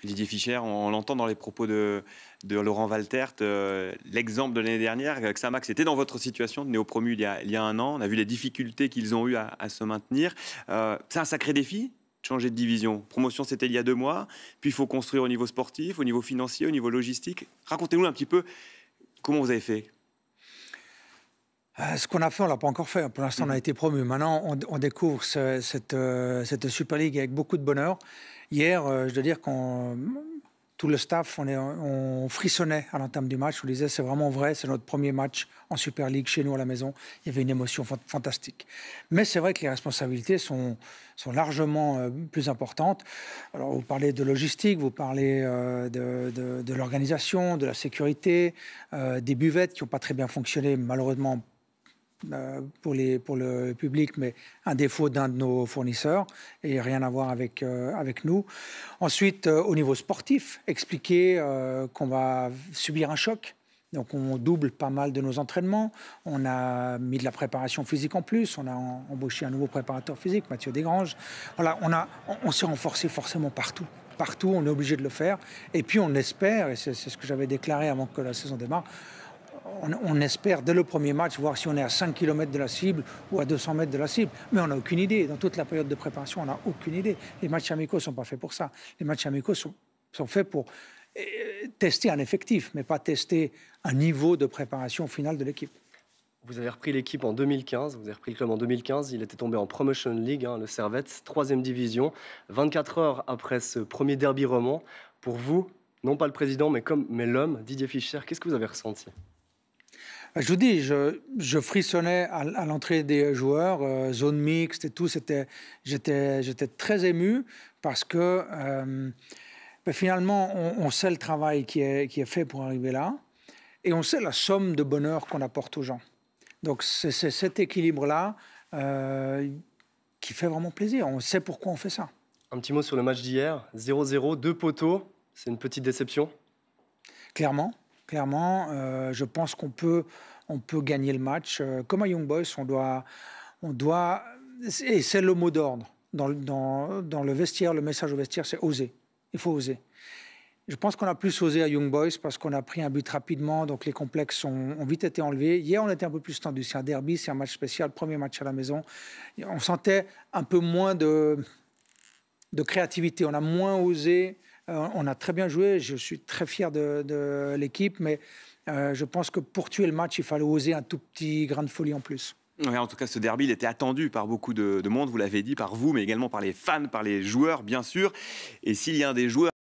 Didier Fischer, on l'entend dans les propos de Laurent Valtert, l'exemple de l'année dernière, Xamax était dans votre situation de néo-promu il y a un an. On a vu les difficultés qu'ils ont eues à se maintenir. C'est un sacré défi de changer de division. Promotion, c'était il y a 2 mois. Puis il faut construire au niveau sportif, au niveau financier, au niveau logistique. Racontez-nous un petit peu comment vous avez fait. Ce qu'on a fait, on ne l'a pas encore fait. Pour l'instant, on a été promu. Maintenant, on découvre cette Super League avec beaucoup de bonheur. Hier, je dois dire qu'on tout le staff, on frissonnait à l'entame du match. On disait, c'est vraiment vrai, c'est notre premier match en Super League chez nous à la maison. Il y avait une émotion fantastique. Mais c'est vrai que les responsabilités sont largement plus importantes. Alors, vous parlez de logistique, vous parlez de l'organisation, de la sécurité, des buvettes qui n'ont pas très bien fonctionné, malheureusement, pour le public, mais un défaut d'un de nos fournisseurs et rien à voir avec nous. Ensuite, au niveau sportif, expliquer qu'on va subir un choc. Donc, on double pas mal de nos entraînements. On a mis de la préparation physique en plus. On a embauché un nouveau préparateur physique, Mathieu Desgranges. Voilà, on s'est renforcé forcément partout. Partout, on est obligé de le faire. Et puis, on espère, et c'est ce que j'avais déclaré avant que la saison démarre, on espère dès le premier match voir si on est à 5 km de la cible ou à 200 mètres de la cible. Mais on n'a aucune idée. Dans toute la période de préparation, on n'a aucune idée. Les matchs amicaux ne sont pas faits pour ça. Les matchs amicaux sont faits pour tester un effectif, mais pas tester un niveau de préparation finale de l'équipe. Vous avez repris l'équipe en 2015, vous avez repris le club en 2015. Il était tombé en Promotion League, le Servette, 3e division. 24 heures après ce premier derby roman, pour vous, non pas le président, mais l'homme, Didier Fischer, qu'est-ce que vous avez ressenti ? Je vous dis, je frissonnais à l'entrée des joueurs, zone mixte et tout. J'étais très ému parce que finalement, on sait le travail qui est fait pour arriver là et on sait la somme de bonheur qu'on apporte aux gens. Donc c'est cet équilibre-là qui fait vraiment plaisir. On sait pourquoi on fait ça. Un petit mot sur le match d'hier, 0-0, 2 poteaux, c'est une petite déception ? Clairement, je pense qu'on peut gagner le match. Comme à Young Boys, on doit, et c'est le mot d'ordre. Dans le vestiaire, le message au vestiaire, c'est oser. Il faut oser. Je pense qu'on a plus osé à Young Boys parce qu'on a pris un but rapidement, donc les complexes ont vite été enlevés. Hier, on était un peu plus tendu. C'est un derby, c'est un match spécial, premier match à la maison. On sentait un peu moins de créativité. On a moins osé. On a très bien joué, je suis très fier de l'équipe, mais je pense que pour tuer le match, il fallait oser un tout petit grain de folie en plus. Ouais, en tout cas, ce derby, il était attendu par beaucoup de monde, vous l'avez dit, par vous, mais également par les fans, par les joueurs, bien sûr. Et s'il y a un des joueurs